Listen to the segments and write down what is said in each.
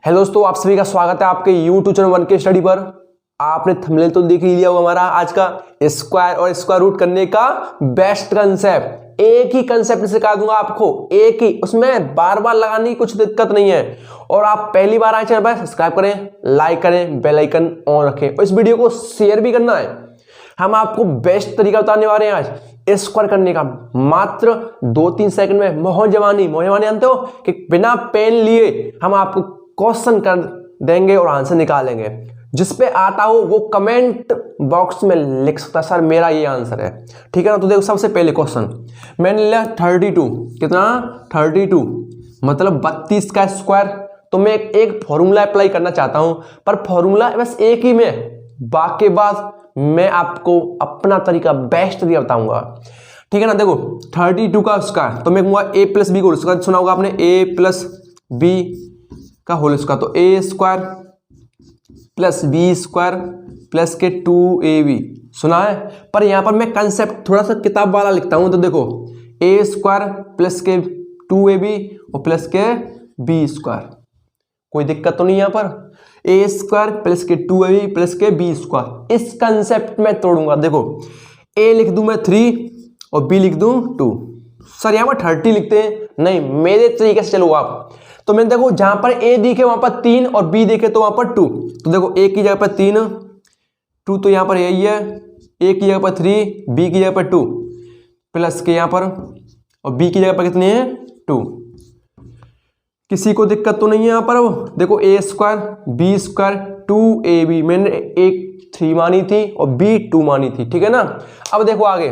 Hello दोस्तों, आप सभी का स्वागत है आपके YouTube चैनल 1K स्टडी पर। आपने थंबनेल तो देख ही लिया होगा हमारा आज का स्क्वायर और स्क्वायर रूट करने का बेस्ट कंसेप्ट। एक ही कंसेप्ट सिखा दूंगा आपको, एक ही, उसमें बार बार लगाने की कुछ दिक्कत नहीं है। और आप पहली बार आए चैनल पर सब्सक्राइब करें, लाइक करें, बेल आइकन ऑन रखें और इस वीडियो को शेयर भी करना है। हम आपको बेस्ट तरीका बताने वाले हैं आज स्क्वायर करने का, मात्र 2-3 सेकंड में। मोहन जवानी जानते हो कि बिना पेन लिए हम आपको क्वेश्चन कर देंगे और आंसर निकालेंगे। जिस पे आता हो वो कमेंट बॉक्स में लिख सकता है, सर मेरा ये आंसर है, ठीक है ना। तो देखो, सबसे पहले क्वेश्चन मैंने लिया 32। कितना? 32 मतलब 32 का स्क्वायर। तो मैं एक फॉर्मूला अप्लाई करना चाहता हूं, पर फॉर्मूला बस एक ही में, बाकी बात मैं आपको अपना तरीका, बेस्ट तरीका बताऊंगा, ठीक है ना। देखो 32 का स्क्वायर तो मैं कहूंगा ए प्लस बी को, सुना होगा आपने, ए प्लस बी का होल स्क्वायर। तो A square plus B square plus के 2ab सुना है। पर यहां पर मैं कंसेप्ट थोड़ा सा किताब वाला लिखता हूं। तो देखो ए स्क्वायर प्लस के 2ab और प्लस के बी स्क्वायर, कोई दिक्कत तो नहीं यहां पर। ए स्क्वायर प्लस के 2ab प्लस के बी स्क्वायर, इस कंसेप्ट में तोड़ूंगा। देखो ए लिख दूं मैं 3 और बी लिख दूं 2। सर यहां पर 30 लिखते हैं, नहीं, मेरे तरीके से चलो आप। तो मैंने देखो जहां पर ए दिखे वहां पर 3 और बी दिखे तो वहां पर 2। तो देखो ए की जगह पर 3, 2 तो यहां पर यही है, ए की जगह पर 3, बी की जगह पर 2 प्लस के यहां पर, और बी की जगह पर कितने हैं? 2। किसी को दिक्कत तो नहीं है यहां पर। देखो ए स्क्वायर बी स्क्वायर 2ab, मैंने एक 3 मानी थी और बी 2 मानी थी, ठीक है ना। अब देखो आगे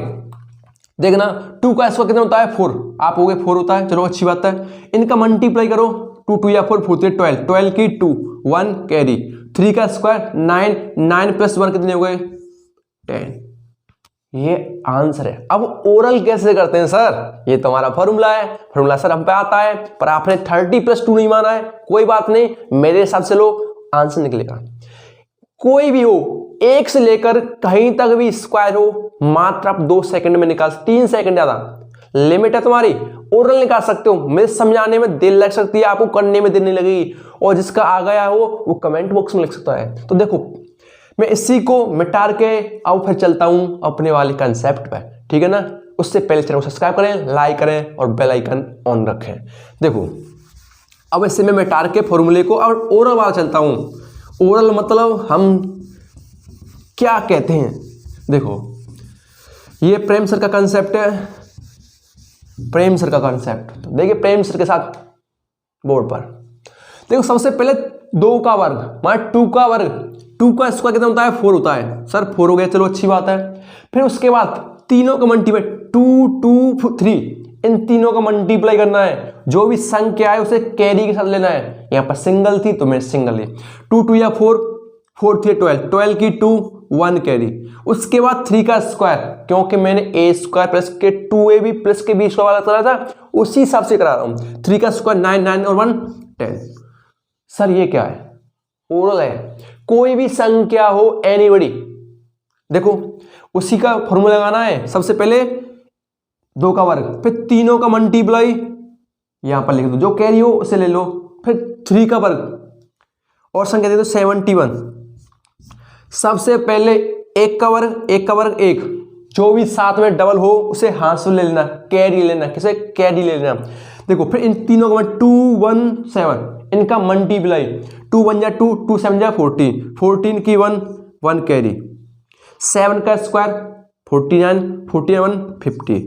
देखना, 2 का स्क्वायर कितना होता है? 4। आप हो गए 4 होता है, चलो अच्छी बात है। इनका मल्टीप्लाई करो, 2 2 या 4 4 12, 12 की 2 1 कैरी। 3 का स्क्वायर 9, 9 प्लस 1 कितने हो गए? 10। ये आंसर है। अब ओरल कैसे करते हैं सर? ये तो हमारा फॉर्मूला है, फॉर्मूला सर हम पे आता है, पर आपने 30 + 2 नहीं माना है, कोई बात नहीं, मेरे हिसाब से लो, आंसर निकलेगा। कोई भी हो, एक से लेकर कहीं तक भी स्क्वायर हो, मात्र आप 2 सेकंड में निकाल, 3 सेकंड ज्यादा लिमिट है तुम्हारी। ओरल निकाल सकते हो, मेरे समझाने में देर लग सकती है, आपको करने में देर नहीं लगेगी। और जिसका आ गया हो वो कमेंट बॉक्स में लिख सकता है। तो देखो मैं इसी को मिटा के अब फिर चलता हूं अपने वाले कंसेप्ट पे, ठीक है ना। उससे पहले चैनल को सब्सक्राइब करें, लाइक करें और बेल आइकन ऑन रखें। देखो अब इससे मैं मिटा के फॉर्मूले को और ओरल वाला चलता हूं। ओरल मतलब हम क्या कहते हैं? देखो ये प्रेम सर का कंसेप्ट है, प्रेम सर का कंसेप्ट। तो देखिए प्रेम सर के साथ बोर्ड पर देखो, सबसे पहले 2 का वर्ग माना 2 का वर्ग, 2 का स्क्वायर कितना होता है? 4 होता है। सर 4 हो गया, चलो अच्छी बात है। फिर उसके बाद तीनों का मल्टीप्लाई, 2 2 3, इन तीनों का मल्टीप्लाई करना है। जो भी संख्या है उसे कैरी के साथ लेना है। यहां पर सिंगल थी तो मैं सिंगल ली, 2 2 या 4 4 3 12, 12 की 2 1 कैरी। उसके बाद 3 का स्क्वायर, क्योंकि मैंने ए स्क्वायर प्लस के 2ab प्लस के बी स्क्वायर वाला करा था, उसी हिसाब से करा रहा हूं। 3 का स्क्वायर 9 9 और 1 10। सर ये क्या है? ओरल है। कोई भी संख्या हो, एनीबॉडी, देखो उसी का फॉर्मूला लगाना है। सबसे पहले 2 का वर्ग, फिर तीनों का मल्टीप्लाई यहां पर लिख दो, जो कैरी हो उसे ले लो। फिर 3 का वर्ग और संख्या दे दो 71। सबसे पहले 1 का वर्ग, 1 का वर्ग 1, जो भी साथ में डबल हो उसे हाथ से ले लेना, कैरी लेना। किसे? कैरी ले लेना। देखो फिर इन तीनों का 2 1 7, इनका मल्टीप्लाई, 2 1 जा 2, 2 7 जा 14, 14 की 1 1 कैरी। 7 का स्क्वायर 49, 41 50।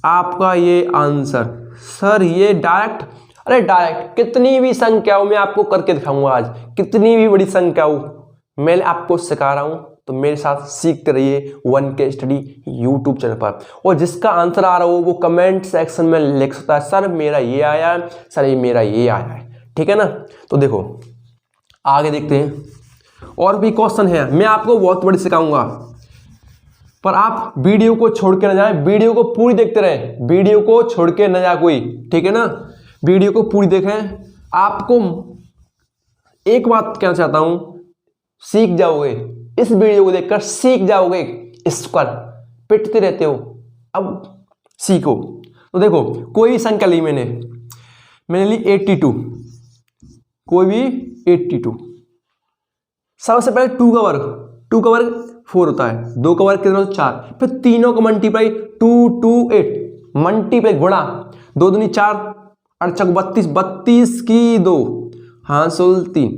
आपका ये आंसर। सर ये डायरेक्ट, अरे डायरेक्ट कितनी भी संख्या हो मैं आपको करके दिखाऊंगा आज, कितनी भी बड़ी संख्या हो मैं आपको सिखा रहा हूं। तो मेरे साथ सीखते रहिए 1K स्टडी यूट्यूब चैनल पर। और जिसका आंसर आ रहा हो वो कमेंट सेक्शन में लिख सकता है, सर मेरा ये आया है, सर ये मेरा ये आया है, ठीक है ना। तो देखो आगे देखते हैं, और भी क्वेश्चन है, मैं आपको बहुत बड़ी सिखाऊंगा, पर आप वीडियो को छोड़ के न जाए, वीडियो को पूरी देखते रहें, वीडियो को छोड़ के न जाए कोई, ठीक है ना। वीडियो को पूरी देखें। आपको एक बात कहना चाहता हूं, सीख जाओगे, इस वीडियो को देखकर सीख जाओगे। स्क्वायर पिटते रहते हो, अब सीखो। तो देखो कोई संख्या ली मैंने ली 82, कोई भी 82। सबसे पहले 2 का वर्ग 4 होता है, 2 का वर्ग कितना होता है 4, फिर तीनों का मल्टीप्लाई 2 2 8 मल्टीप्लाई गुणा 2 दूनी 4 और 32 32 की 2 हांसुल 3,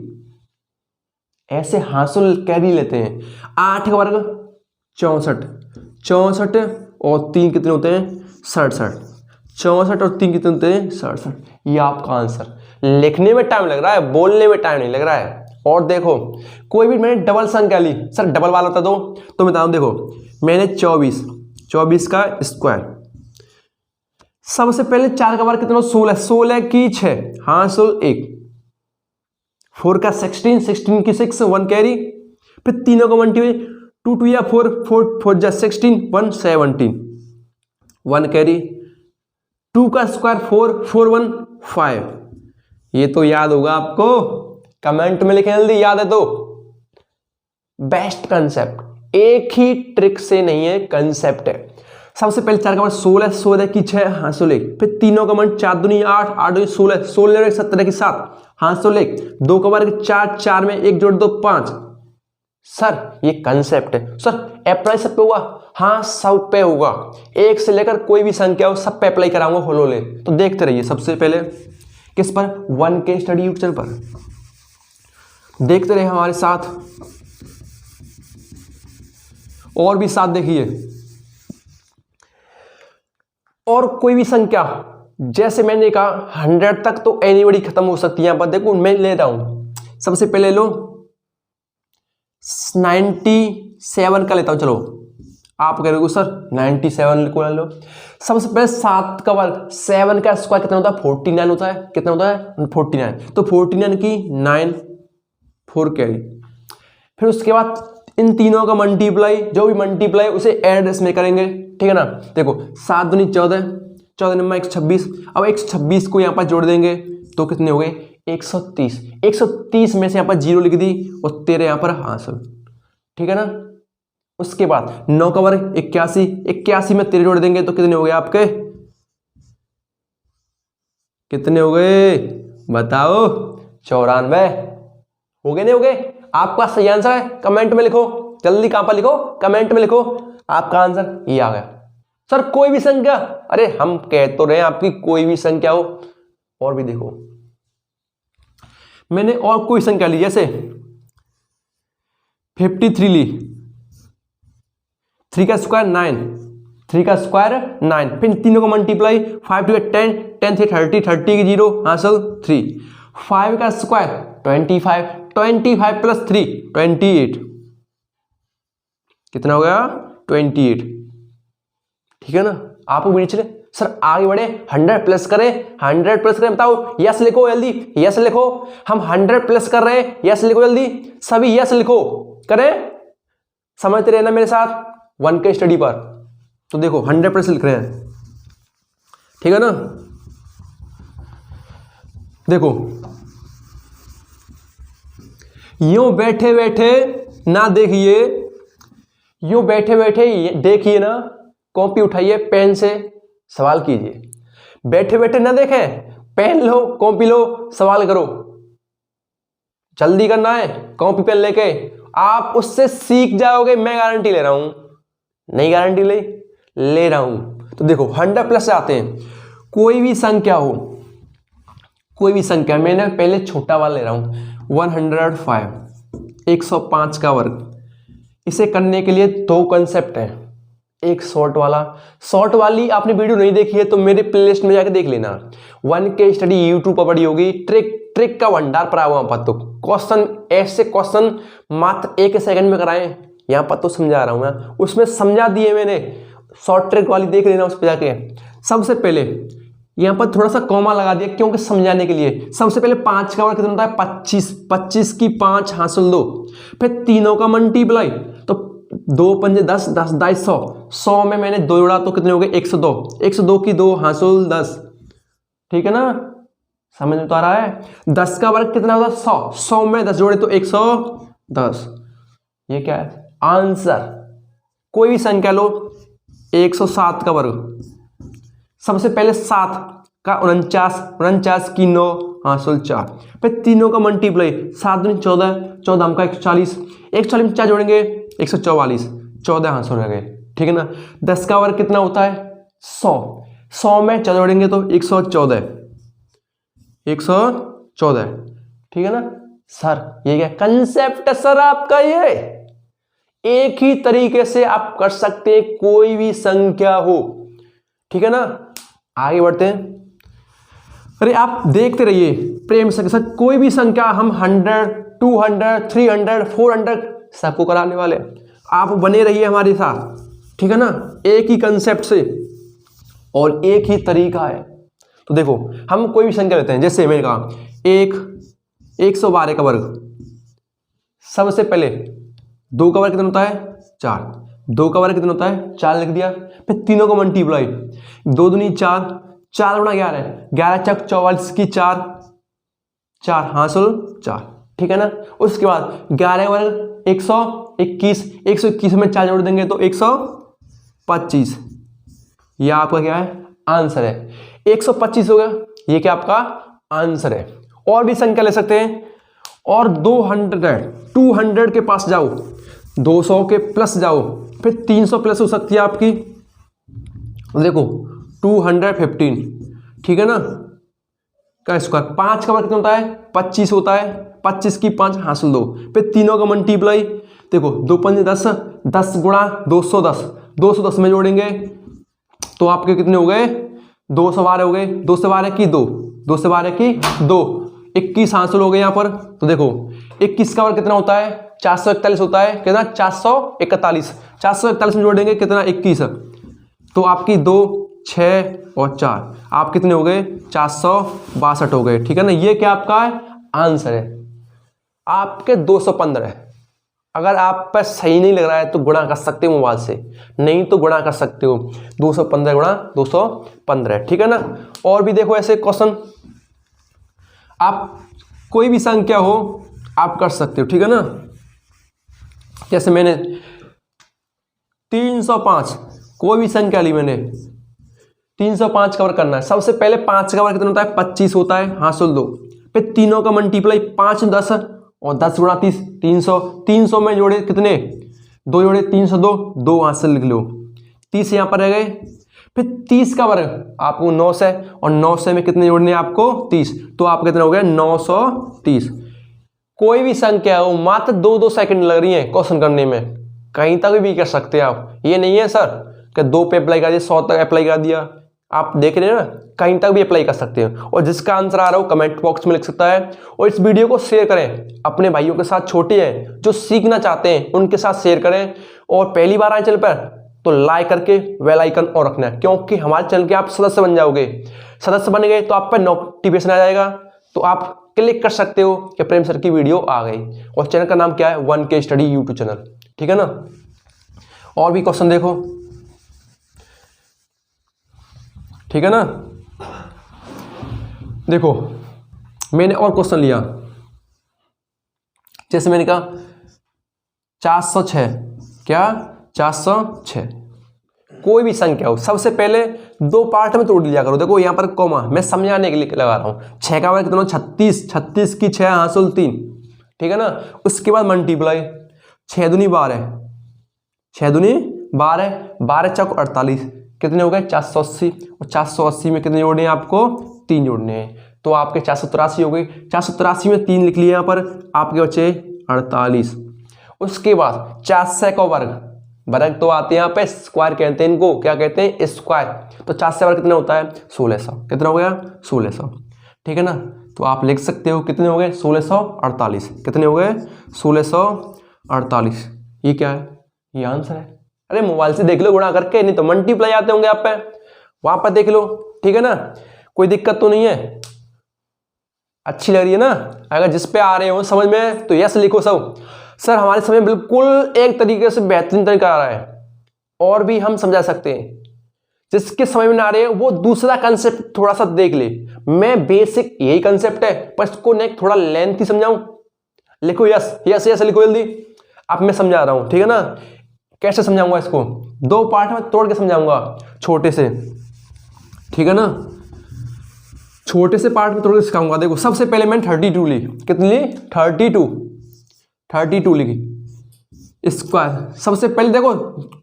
ऐसे हांसुल कैरी लेते हैं। 8 का वर्ग 64 64 और 3 कितने होते हैं 67, 64 और 3 कितने होते हैं 67। ये आपका आंसर। लिखने में टाइम लग रहा है, बोलने में टाइम नहीं लग रहा है। और देखो कोई भी मैंने डबल संख्या ली, सर डबल वाला बता दो तो मैं बताऊं। देखो मैंने 24 का स्क्वायर, सबसे पहले 4 का वर्ग कितना 16 16 की 6 हांसुल 1, 4 का 16 16 की 6 1 कैरी, फिर तीनों का मल्टीप्लाई 2 2 या 4 4 4 जा 16 1 17 1 कैरी, 2 का स्क्वायर 4 4 1 5। ये तो याद होगा आपको, कमेंट में लिखें जल्दी, याद है तो। बेस्ट कंसेप्ट, एक ही ट्रिक से नहीं है, कंसेप्ट है। सबसे पहले 4 का वर्ग 16 16 की 6 हांसुल 1, फिर तीनों का मन 4 दूनी 8 8 दूनी 16 16 17 की 7 हांसुल 1, 2 का वर्ग 4 4 में 1 जोड़ दो 5। सर ये कंसेप्ट है। सर अप्लाई सब पे हुआ? हाँ सब पे होगा, एक से लेकर कोई भी संख्या हो सब पे अप्लाई कराऊंगा होलोले। तो देखते रहिए। सबसे पहले किस पर? 1K स्टडी यूट्यूब चैनल पर देखते रहे हमारे साथ, और भी साथ देखिए। और कोई भी संख्या, जैसे मैंने कहा 100 तक तो एनीबॉडी खत्म हो सकती है। यहां पर देखो मैं ले रहा हूं, सबसे पहले लो 97 का लेता हूं। चलो आप कह रहे हो सर 97 को लो। सबसे पहले 7 का वर्ग 7 का स्क्वायर कितना होता है 49 होता है। कितना होता है 49, तो 49 की 9 4 कैरी। फिर उसके बाद इन तीनों का मल्टीप्लाई, जो भी मल्टीप्लाई उसे एड्रेस में करेंगे, ठीक है ना। देखो 7 दूनी 14 14 नंबर 126। अब 126 को यहाँ पर जोड़ देंगे तो कितने हो गए 130। 130 में से यहाँ पर 0 लिख दी और तेरे यहाँ पर हासिल, ठीक है ना। उसके बाद 9 का वर्ग 81 81 में 13 जोड़ देंगे तो कितने हो गए आपके, कितने हो गए बताओ 94 हो गए, नहीं हो गए? आपका सही आंसर है, कमेंट में लिखो जल्दी। कहां पर लिखो? कमेंट में लिखो आपका आंसर, ये आ गया। सर कोई भी संख्या, अरे हम कह तो रहे हैं आपकी कोई भी संख्या हो। और भी देखो मैंने और कोई संख्या ली, जैसे 53 ली, 3 का स्क्वायर 9 3 का स्क्वायर 9, फिर तीनों का मल्टीप्लाई 5 2 10 10 3 30 30 की 0 हासिल 3, 5 का स्क्वायर 25 25 प्लस 3 28, कितना हो गया 28, ठीक है ना। आपको भी चले सर आगे बढ़े 100 प्लस करें, 100 प्लस करें, बताओ यस लिखो जल्दी, यस लिखो। हम 100 प्लस कर रहे हैं, यस लिखो जल्दी, सभी यस लिखो। करें, समझते रहना मेरे साथ 1K स्टडी पर। तो देखो 100 प्लस लिख रहे हैं, ठीक है ना। देखो यूं बैठे बैठे ना देखिए, यूं बैठे बैठे देखिए ना, कॉपी उठाइए, पेन से सवाल कीजिए। बैठे बैठे ना देखें, पेन लो कॉपी लो सवाल करो। जल्दी करना है, कॉपी पेन लेके आप उससे सीख जाओगे, मैं गारंटी ले रहा हूं। नहीं गारंटी ले रहा हूं। तो देखो 100 प्लस से आते हैं, कोई भी संख्या हो, कोई भी संख्या, मैंने पहले छोटा वाला ले रहा हूं 105 105 का वर्ग। इसे करने के लिए दो कंसेप्ट है, एक शॉर्ट वाला, शॉर्ट वाली आपने वीडियो नहीं देखी है तो मेरे प्लेलिस्ट में जाकर देख लेना। 1K स्टडी यूट्यूब पर पड़ी होगी, ट्रिक का भंडार पड़ा हुआ पर। तो क्वेश्चन, ऐसे क्वेश्चन मात्र 1 सेकंड में कराएं, यहाँ पर तो समझा रहा हूं मैं, उसमें समझा दिए मैंने। शॉर्ट ट्रिक वाली देख लेना उस पर जाके। सबसे पहले यहाँ पर थोड़ा सा कॉमा लगा दिया क्योंकि समझाने के लिए। सबसे पहले 5 का वर्ग कितना होता है 25 25 की 5 हासिल 2, फिर तीनों का मल्टीप्लाई, तो 2 पंजे 10 10 22 100 100 में मैंने 2 जोड़ा तो कितने हो गए 102 102 की 2 हासिल 10, ठीक है ना। समझ में तो आ रहा है। 10 का वर्ग कितना होता है 100 100 में 10 जोड़े तो 110। ये क्या है आंसर। कोई भी संख्या लो, 107 का वर्ग, सबसे पहले 7 का 49 49 की 9 हासिल 4, फिर तीनों का मल्टीप्लाई 7 दूनी 14, 14 हमका 140, 140 में 4 जोड़ेंगे 144, 14 हासिल हो गए। ठीक है ना। 10 का वर्ग कितना होता है 100, 100 में 4 जोड़ेंगे तो 114, 114। ठीक है ना सर, ये क्या कंसेप्ट है सर आपका, ये एक ही तरीके से आप कर सकते हैं कोई भी संख्या हो। ठीक है ना, आगे बढ़ते हैं। अरे आप देखते रहिए प्रेम से सर, कोई भी संख्या हम 100, 200, 300, 400 सबको कराने वाले, आप बने रहिए हमारे साथ। ठीक है ना, एक ही कंसेप्ट से और एक ही तरीका है। तो देखो हम कोई भी संख्या लेते हैं, जैसे मैंने कहा 112 का वर्ग, सबसे पहले 2 का वर्ग कितना होता है 4, 2 का वर्ग कितना होता है 4 लिख दिया, फिर तीनों को मल्टीप्लाई 2 दूनी 4, 4 गुणा 11, 11 चक 44 की 4, 4 हासिल 4। ठीक है ना। उसके बाद 11 का वर्ग 121, 121 में 4 जोड़ देंगे तो 125, यह आपका क्या है आंसर है, 125 हो गया, ये क्या आपका आंसर है। और भी संख्या ले सकते हैं, और 200 के पास जाओ, 200 के प्लस जाओ, फिर 300 प्लस हो सकती है आपकी, देखो 215। ठीक है ना, का स्क्वायर 5 का वर्ग कितना होता है 25 होता है, 25 की 5 हासिल 2, फिर तीनों का मल्टीप्लाई, देखो 2 5 10, 10 गुणा 210, 210 में जोड़ेंगे तो आपके कितने हो गए 212 हो गए, 2 से 12 की 2, 2 से 12 की 2, 21 हासिल हो गए यहाँ पर। तो देखो 21 का वर्ग कितना होता है 441 होता है, कितना 441, 441 में जोड़ेंगे कितना 21, तो आपकी 2, 6 और 4 आप कितने हो गए 462 हो गए। ठीक है ना, ये क्या आपका है आंसर है आपके 215 है। अगर आप पर सही नहीं लग रहा है तो गुणा कर सकते हो मोबाइल से, नहीं तो गुणा कर सकते हो 215 गुणा 215। ठीक है ना। और भी देखो ऐसे क्वेश्चन, आप कोई भी संख्या हो आप कर सकते हो। ठीक है ना, जैसे मैंने 305 कोई भी संख्या ली मैंने, 305 का वर्ग करना है, सबसे पहले 5 का वर्ग कितना होता है 25 होता है हासिल 2, फिर तीनों का मल्टीप्लाई 5 10 और 10 गुणा 30 300, 300 में जोड़े कितने 2 जोड़े 302, 2 हासिल लिख लो, 30 यहाँ पर रह गए, फिर 30 का वर्ग आपको 900 और 900 में कितने जोड़ने आपको 30, तो आप कितना हो गया 930। कोई भी संख्या हो, मात्र 2 सेकंड लग रही है क्वेश्चन करने में, कहीं तक भी कर सकते हैं आप। ये नहीं है सर कि 2 पे अप्लाई कर दिया 100 तक अप्लाई कर दिया, आप देख रहे हैं ना, कहीं तक भी अप्लाई कर सकते हैं। और जिसका आंसर आ रहा हो कमेंट बॉक्स में लिख सकता है, और इस वीडियो को शेयर करें अपने भाइयों के साथ, छोटे हैं जो सीखना चाहते हैं उनके साथ शेयर करें, और पहली बार आए चैनल पर तो लाइक करके बेल आइकन और रखना है, क्योंकि हमारे चैनल के आप सदस्य बन जाओगे, सदस्य बन गए तो आप पर नोटिफिकेशन आ जाएगा, तो आप क्लिक कर सकते हो कि प्रेम सर की वीडियो आ गई। और चैनल का नाम क्या है 1K स्टडी यूट्यूब चैनल। ठीक है ना। और भी क्वेश्चन देखो, ठीक है ना, देखो मैंने और क्वेश्चन लिया, जैसे मैंने कहा 406, क्या 406 कोई भी संख्या हो, सबसे पहले 2 पार्ट में तोड़ लिया करो। देखो यहाँ पर कॉमा मैं समझाने के लिए लगा रहा हूँ, 6 का वर्ग कितना 36, 36 की 6 हासिल 3। ठीक है ना, उसके बाद मल्टीप्लाई 6 दूनी 12, 6 दूनी 12, 12 चौक 48, कितने हो गए 480, और 480 में कितने जोड़ने हैं आपको 3 जोड़ने हैं, तो आपके 483 हो गई, 483 में 3 लिख लिए यहाँ पर, आपके बचे 48। उसके बाद 400 का वर्ग, वर्ग तो आते हैं यहाँ पे स्क्वायर कहते हैं इनको, क्या कहते हैं स्क्वायर, तो 400 वर्ग कितना होता है 1600, कितना हो गया 1600। ठीक है ना, तो आप लिख सकते हो कितने हो गए 1648, कितने हो गए 1648। ये क्या है, ये आंसर है। अरे मोबाइल से देख लो गुणा करके, नहीं तो मल्टीप्लाई आते होंगे आप पे, वहां पर देख लो। ठीक है ना, कोई दिक्कत तो नहीं है, अच्छी लग रही है ना। अगर जिस पे आ रहे हो समझ में तो यस लिखो सब। सर हमारे समय बिल्कुल एक तरीके से बेहतरीन तरीका आ रहा है, और भी हम समझा सकते हैं। जिसके समझ में ना आ रहे हैं वो दूसरा कंसेप्ट थोड़ा सा देख ले, मैं बेसिक यही कंसेप्ट है पर इसको नेक्स्ट थोड़ा लेंथी समझाऊं। लिखो यस यस यस लिखो जल्दी, अब मैं समझा रहा हूं। ठीक है ना, कैसे समझाऊंगा इसको, 2 पार्ट में तोड़ के समझाऊंगा छोटे से। ठीक है ना, छोटे से पार्ट में तोड़ के सिखाऊंगा। देखो सबसे पहले मैंने 32 ली, कितनी ली 32 लिखी स्क्वायर। सबसे पहले देखो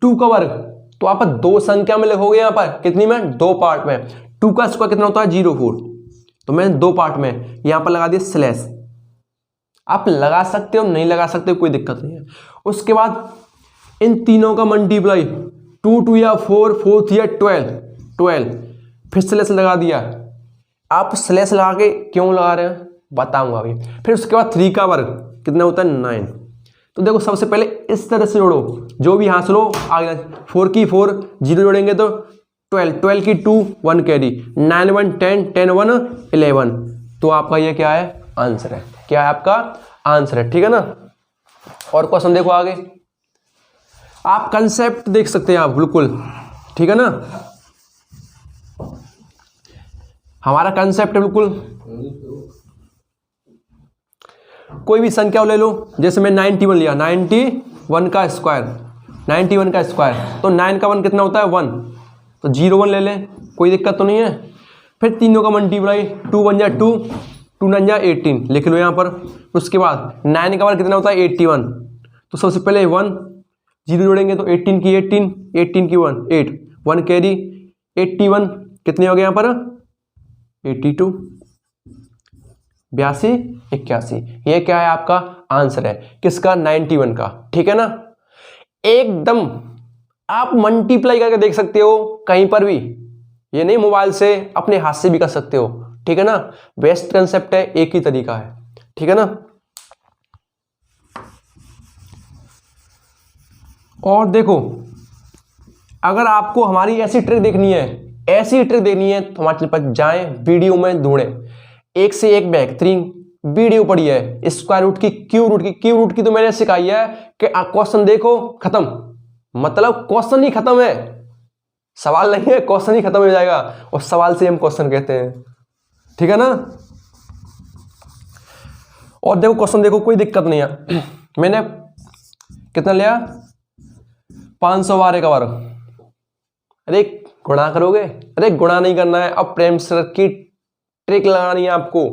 2 का वर्ग, तो आप दो संख्या में लिखोगे यहाँ पर कितनी में, 2 पार्ट में। 2 का स्क्वायर कितना होता है 04, तो मैंने 2 पार्ट में यहाँ पर लगा दिया स्लैश। आप लगा सकते हो नहीं लगा सकते हो कोई दिक्कत नहीं है। उसके बाद इन तीनों का मल्टीप्लाई 2 2 या 4 4 या 12 फिर स्लैश लगा दिया। आप स्लैश लगा के क्यों लगा रहे हैं बताऊंगा अभी। फिर उसके बाद 3 का वर्ग कितना होता है 9। तो देखो सबसे पहले इस तरह से जोड़ो, जो भी यहाँ से लो आगे 4 की 4 0 जोड़ेंगे तो 12 की 2 1 कैरी 9 1 10 10 1 11। तो आपका ये क्या है आंसर है, क्या है आपका आंसर है, ठीक है ना। और क्वेश्चन देखो आगे, आप कंसेप्ट देख सकते हैं आप बिल्कुल, ठीक है ना। हमारा कंसेप्ट है बिल्कुल, कोई भी संख्या ले लो, जैसे मैं 91 लिया, 91 का स्क्वायर, 91 का स्क्वायर तो 9 का 1 कितना होता है 1, तो 0 1 ले लें, कोई दिक्कत तो नहीं है। फिर तीनों का मल्टीप्लाई 2 1 जा 2 2 9 जा 18 लिख लो यहाँ पर। उसके बाद 9 का 1 कितना होता है 81, तो सबसे पहले 1 0 जोड़ेंगे तो 18 की 18 18 की 1 8 1 कैरी 81 कितने हो गए यहाँ पर 82 82 81। ये क्या है आपका आंसर है किसका 91 का, ठीक है ना। एकदम आप मल्टीप्लाई करके देख सकते हो कहीं पर भी, ये नहीं मोबाइल से अपने हाथ से भी कर सकते हो, ठीक है ना। बेस्ट कंसेप्ट है, एक ही तरीका है, ठीक है ना। और देखो अगर आपको हमारी ऐसी ट्रिक देखनी है, ऐसी ट्रिक देखनी है तो हमारे चैनल पर जाएं, वीडियो में ढूंढें, एक से एक बेहतरीन वीडियो पड़ी है स्क्वायर रूट की, क्यू रूट की तो मैंने सिखाई है कि क्वेश्चन देखो खत्म, मतलब क्वेश्चन ही खत्म है, सवाल नहीं है, क्वेश्चन ही खत्म हो जाएगा और सवाल से हम क्वेश्चन कहते हैं, ठीक है ना। और देखो क्वेश्चन देखो कोई दिक्कत नहीं है। मैंने कितना लिया 512 का वर्ग, अरे गुणा करोगे, अरे गुणा नहीं करना है, अब प्रेम सर की ट्रिक लगानी है आपको,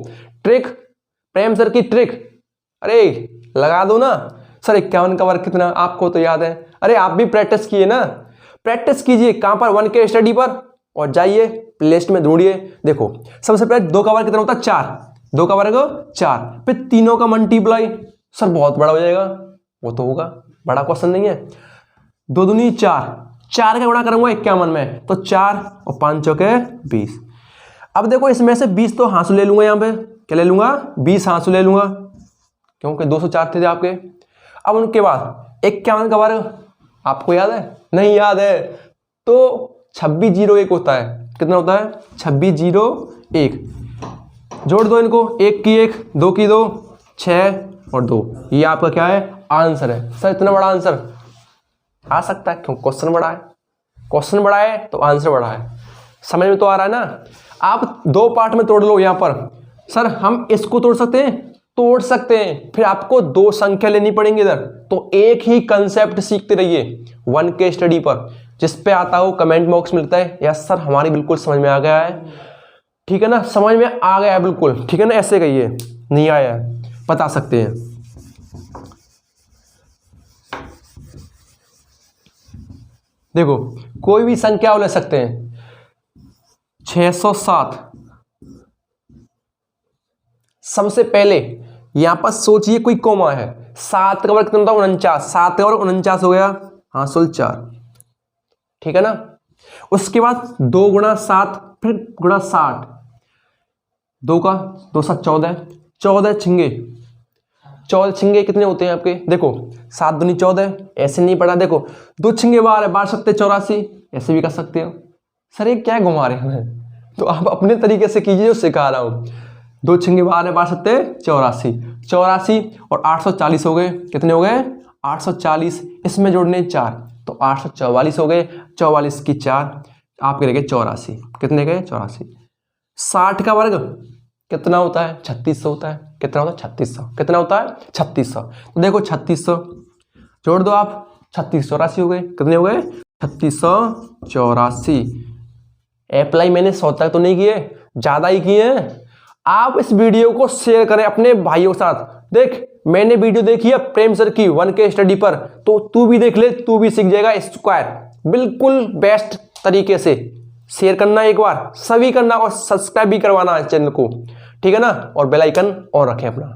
ट्रिक प्रेम सर की ट्रिक, अरे लगा दो ना। सर 51 का वर्ग कितना, आपको तो याद है, अरे आप भी प्रैक्टिस किए ना, प्रैक्टिस कीजिए कहां पर 1K स्टडी पर, और जाइए प्लेलिस्ट में ढूंढिए। देखो सबसे पहले 2 का वर्ग कितना होता है 4, 2 का वर्ग 4, फिर तीनों का मल्टीप्लाई, सर बहुत बड़ा हो जाएगा, वो तो होगा, बड़ा क्वेश्चन नहीं है। 2 दूनी 4, 4 का गुणा करूंगा 51 में तो 4 और 5 चौके 20। अब देखो इसमें से 20 तो हाथ से ले लूंगा, यहाँ पे क्या ले लूंगा 20 हाथ से ले लूंगा, क्योंकि 204 थे आपके। अब उनके बाद 51 का वर्ग आपको याद है, नहीं याद है तो 2601 होता है, कितना होता है 2601, जोड़ दो इनको, 1 की 1 2 की 2 6 और 2, ये आपका क्या है आंसर है। सर इतना बड़ा आंसर आ सकता है क्यों, क्वेश्चन बड़ा है, क्वेश्चन बड़ा है तो आंसर बड़ा है, समझ में तो आ रहा है ना। आप 2 पार्ट में तोड़ लो यहाँ पर, सर हम इसको तोड़ सकते हैं, तोड़ सकते हैं, फिर आपको 2 संख्या लेनी पड़ेंगी इधर, तो एक ही कंसेप्ट सीखते रहिए 1K स्टडी पर। जिस पे आता हो कमेंट बॉक्स में लिखता है यस सर हमारी बिल्कुल समझ में आ गया है, ठीक है ना, समझ में आ गया है बिल्कुल, ठीक है ना, ऐसे कहिए नहीं आया है बता सकते हैं। देखो कोई भी संख्या ले सकते हैं, 607, सबसे पहले यहां पर सोचिए कोई कोमा है, 7 का वर्ग कितना होता है 49, 7 का वर्ग 49 हो गया, हाँ 4, ठीक है ना। उसके बाद 2 गुणा 7 फिर गुणा 60, 2 का 2 7 14, 14 छिंगे, 14 छिंगे कितने होते हैं आपके, देखो 7 दूनी 14, ऐसे नहीं पढ़ा, देखो 2 छिंगे 12 12 सत्ते 84, ऐसे भी कर सकते हो। सर ये क्या घुमा रहे हैं, तो आप अपने तरीके से कीजिए जो सिखा रहा हूं। 2 छिंगे 12 12 सत्ते 84, 84 और 840 हो गए, कितने हो गए 840, इसमें जोड़ने 4 तो 844 हो गए, 44 की 4 आपके रह गए 84, कितने गए 84। 60 का वर्ग कितना होता है 3600 होता है, कितना होता है 3600, कितना होता है 3600, तो देखो 3600 जोड़ दो आप, 3684 हो गए, कितने हो गए 3684। अप्लाई मैंने 100 तक तो नहीं किए, ज्यादा ही किए हैं। आप इस वीडियो को शेयर करें अपने भाइयों के साथ। देख मैंने वीडियो देखी है प्रेम सर की 1K स्टडी पर, तो तू भी देख ले, तू भी सीख जाएगा स्क्वायर बिल्कुल बेस्ट तरीके से। शेयर करना एक बार, सभी करना और सब्सक्राइब भी करवाना है चैनल को, ठीक है ना, और बेल आइकन ऑन रखें अपना।